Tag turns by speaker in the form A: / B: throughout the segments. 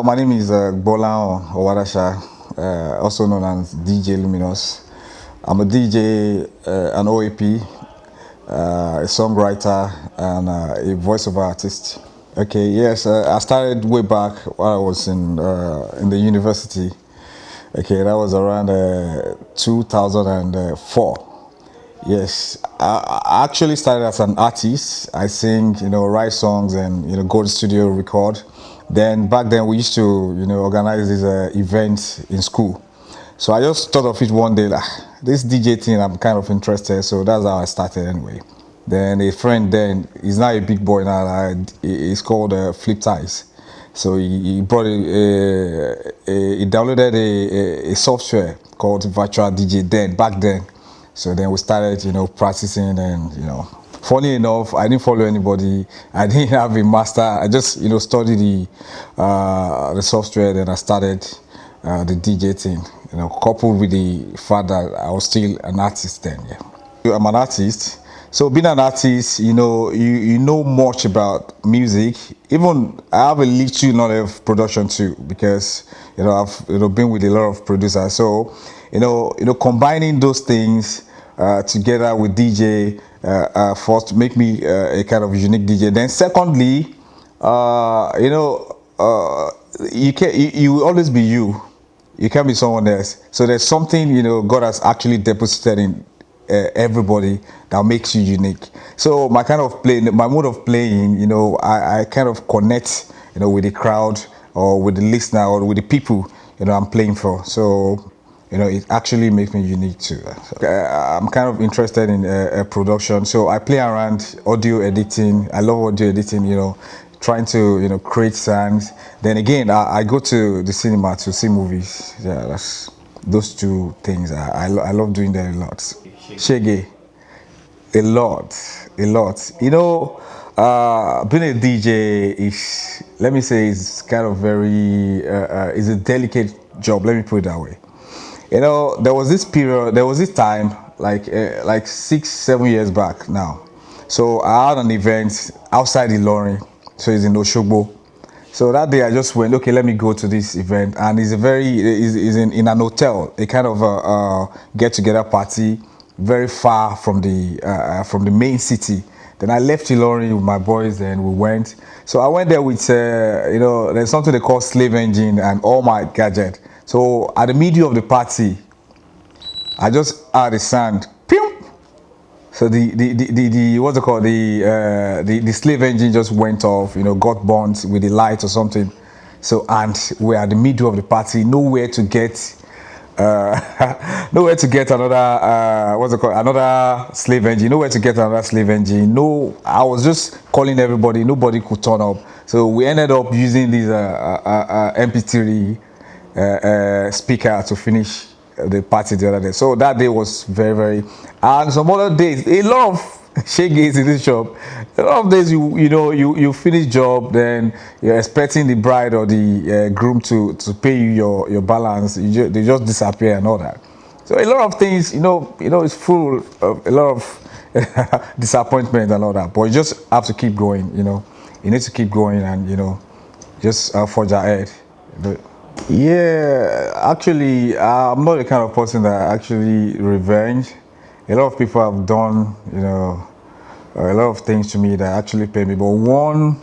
A: My name is Bolan Owadasha, also known as DJ Luminous. I'm a DJ, an OAP, a songwriter, and a voiceover artist. Okay, yes, I started way back while I was in the university. Okay, that was around 2004. Yes, I actually started as an artist. I sing, write songs and go to studio record. Then back then we used to, organize these events in school. So I just thought of it one day, like this DJ thing, I'm kind of interested. So that's how I started anyway. Then a friend then, he's now a big boy now. He's called Flip Ties. So he brought he downloaded a software called Virtual DJ back then. So then we started, practicing and, funny enough, I didn't follow anybody. I didn't have a master. I just, studied the software. Then I started the DJ thing, coupled with the fact that I was still an artist then, yeah. I'm an artist. So being an artist, you know much about music. Even I have a little knowledge of production too, because I've been with a lot of producers. So combining those things together with DJ first make me a kind of unique DJ. Then secondly, you will always be you. You can't be someone else. So there's something God has actually deposited in everybody that makes you unique. So my mode of playing, I kind of connect, with the crowd or with the listener or with the people, I'm playing for. So, it actually makes me unique too. So, I'm kind of interested in production. So I play around audio editing. I love audio editing, trying to, create sounds. Then again, I go to the cinema to see movies. Yeah, that's those two things. I love doing that a lot. Shege, a lot. Being a DJ is, let me say, is kind of very, is a delicate job. Let me put it that way. There was this time, like 6-7 years back now. So I had an event outside Ilorin, so it's in Oshogbo. So that day I just went, okay, let me go to this event, and it's in an hotel, a kind of get-together party, very far from the main city. Then I left Ilorin with my boys and we went. So I went there with, there's something they call slave engine and all my gadget. So at the middle of the party, I just heard a sound. Pew! So the what's it called? The slave engine just went off, got burnt with the light or something. So, and we're at the middle of the party, nowhere to get another what's it called, another slave engine, nowhere to get another slave engine. No, I was just calling everybody, nobody could turn up. So we ended up using this MP3 speaker to finish the party the other day. So that day was very, very, and some other days, a lot of shaggies in this shop. A lot of days you finish job, then you're expecting the bride or the groom to pay you your balance. They just disappear and all that. So a lot of things, it's full of a lot of disappointment and all that. But you just have to keep going. You need to keep going and just forge ahead. Yeah, actually, I'm not the kind of person that actually revenge. A lot of people have done, a lot of things to me that actually pay me. But one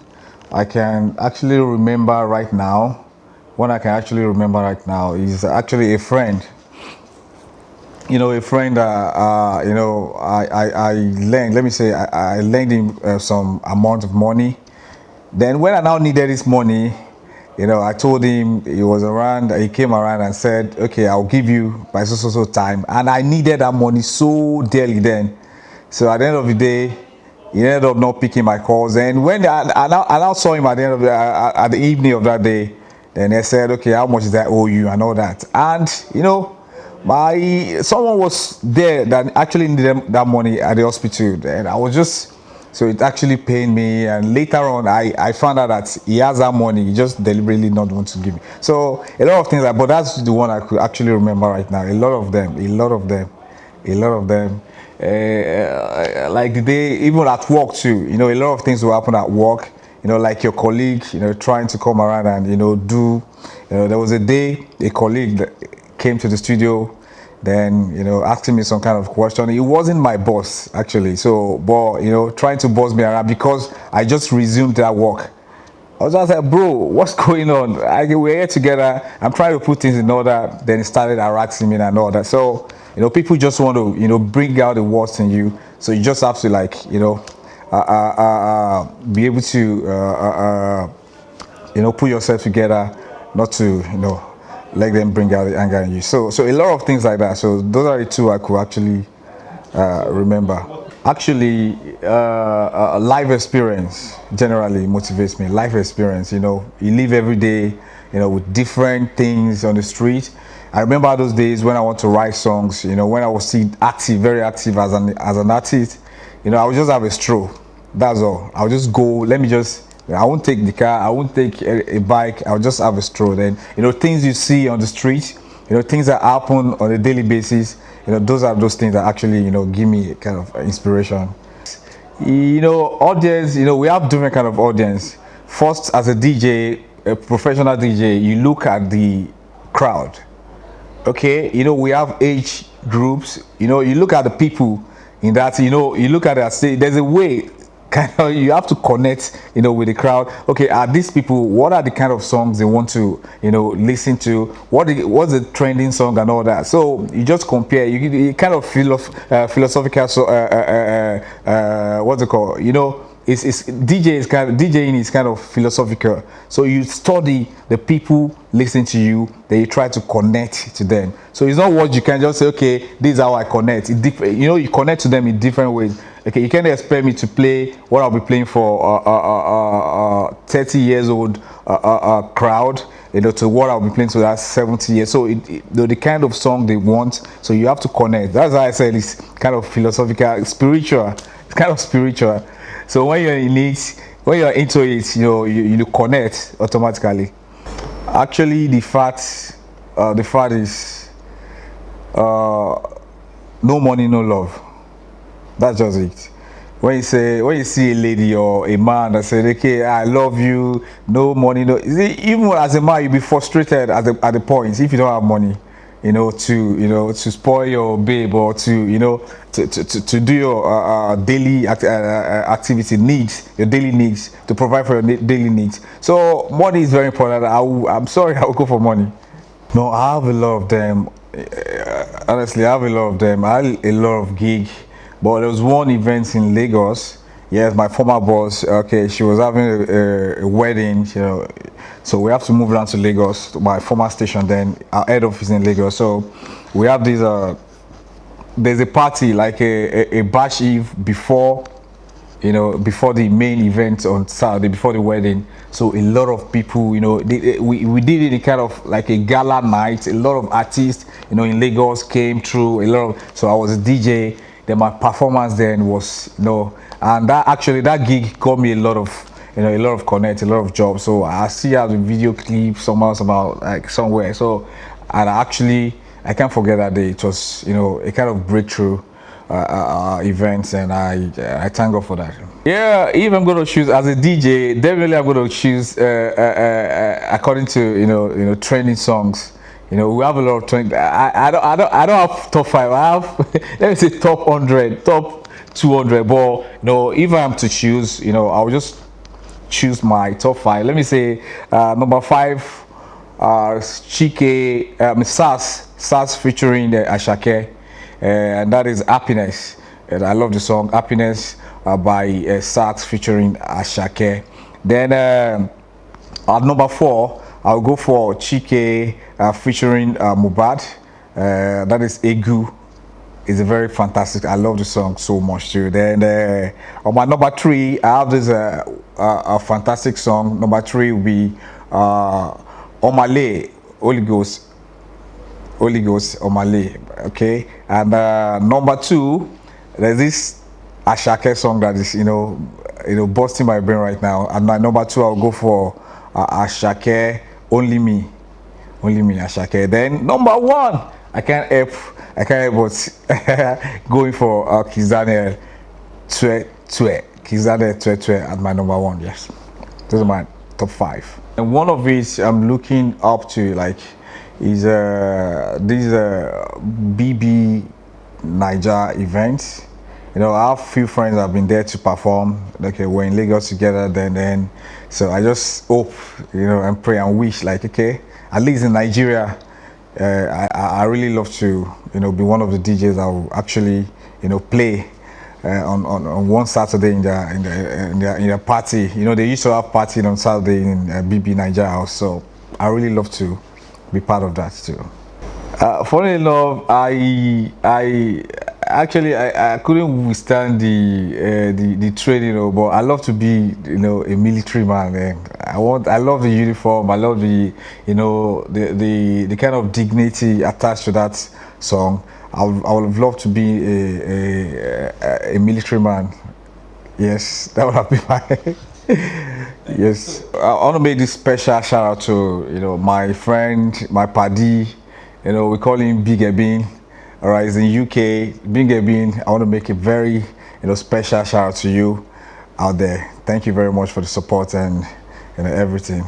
A: I can actually remember right now, is actually a friend. A friend that, I lent, let me say, I lent him some amount of money. Then when I now needed this money, I told him he came around and said, okay, I'll give you by so time. And I needed that money so dearly then. So at the end of the day, he ended up not picking my calls. And when I now saw him at the end of at the evening of that day, then they said, okay, how much does I owe you and all that. And, someone was there that actually needed that money at the hospital. And I was just, so it actually pained me, and later on I found out that he has that money, he just deliberately not want to give me. So a lot of things, but that's the one I could actually remember right now. A lot of them. Like the day, even at work too, a lot of things will happen at work. like your colleague, trying to come around and, do, there was a day a colleague that came to the studio, then, asking me some kind of question. It wasn't my boss, actually. So, but, trying to boss me around because I just resumed that work. I was just like, bro, what's going on? We're here together. I'm trying to put things in order. Then he started harassing me and all that. So, people just want to, bring out the worst in you. So you just have to, like, be able to, put yourself together, not to, let them bring out the anger in you. So a lot of things like that. So those are the two I could actually remember. Actually, life experience generally motivates me. Life experience, you live every day, with different things on the street. I remember those days when I want to write songs, when I was still active, very active as an artist, I would just have a stroll. That's all. I'll just go. I won't take the car. I won't take a bike. I'll just have a stroll. Then, things you see on the street, things that happen on a daily basis, those are those things that actually, give me a kind of inspiration. Audience, we have different kind of audience. First, as a DJ, a professional DJ, you look at the crowd. Okay, we have age groups. You look at the people in that. You look at that. There's a way. You have to connect, with the crowd. Okay, are these people? What are the kind of songs they want to, listen to? What's the trending song and all that? So you just compare. You kind of philosophical. So what's it called? DJing is kind of philosophical. So you study the people listen to you, then you try to connect to them. So it's not what you can just say, okay, this is how I connect. You connect to them in different ways. Okay, you can't expect me to play what I'll be playing for 30 years old crowd, to what I'll be playing to that 70 years. So the kind of song they want, so you have to connect. That's why I said it's kind of philosophical, spiritual. It's kind of spiritual. So when you're in it, when you're into it, you connect automatically. Actually, the fact is, no money, no love. That's just it. When you see a lady or a man that says, okay, I love you, no money, no. Even as a man, you'll be frustrated at the point if you don't have money, to spoil your babe or to do your daily activity needs, your daily needs, to provide for your daily needs. So money is very important. I'm sorry, I will go for money. No, I have a lot of them. Honestly, I have a lot of them. I have a lot of gigs. But there was one event in Lagos. Yes, my former boss, okay, she was having a wedding, so we have to move down to Lagos, to my former station, then our head office in Lagos. So we have this, there's a party, like a bash eve before, before the main event on Saturday, before the wedding. So a lot of people, we did it in kind of like a gala night. A lot of artists, in Lagos came through, so I was a DJ. Then my performance then was, and that gig got me a lot of connect, a lot of jobs. So I still have the video clip somehow, like somewhere. So, and I can't forget that day. It was, a kind of breakthrough event, and I thank God for that. Yeah, if I'm going to choose as a DJ, definitely I'm going to choose according to trending songs. We have a lot of trend. I don't have top 5. I have let me say top 100, top 200. But if I am to choose, I'll just choose my top 5. Let me say number 5, Chike, SAS featuring Ashake, and that is Happiness. And I love the song Happiness by SAS featuring Ashake. Then at number 4, I'll go for Chike featuring Mubad. That is Egu. It's a very fantastic. I love the song so much too. Then on my number 3, I have this a fantastic song. Number 3 will be Omale, Holy Ghost, Omale. Okay. And number 2, there's this Ashake song that is busting my brain right now. And my number 2, I'll go for Ashake. Only me, Ashake. Then number 1, I can't help but going for Kizane Twe at my number 1. Yes. Those are my top 5. And one of it I'm looking up to, like, is this BB Niger event. You know, I have a few friends that have been there to perform. Okay, we're in Lagos together. Then, so I just hope, you know, and pray and wish, like, okay, at least in Nigeria, I really love to, you know, be one of the DJs that will actually, you know, play on one Saturday in their party. You know, they used to have party on Saturday in BB Niger House. So I really love to be part of that too. Funny enough, I couldn't withstand the training, you know, but I love to be, you know, a military man. I love the uniform. I love the, you know, the kind of dignity attached to that song. I would have loved to be a military man. Yes, that would have been my. Yes, I want to make this special shout out to, you know, my friend, my paddy. You know, we call him Big Ebin. All right, he's in UK. Big Ebin, I want to make a very, you know, special shout out to you out there. Thank you very much for the support and, you know, everything.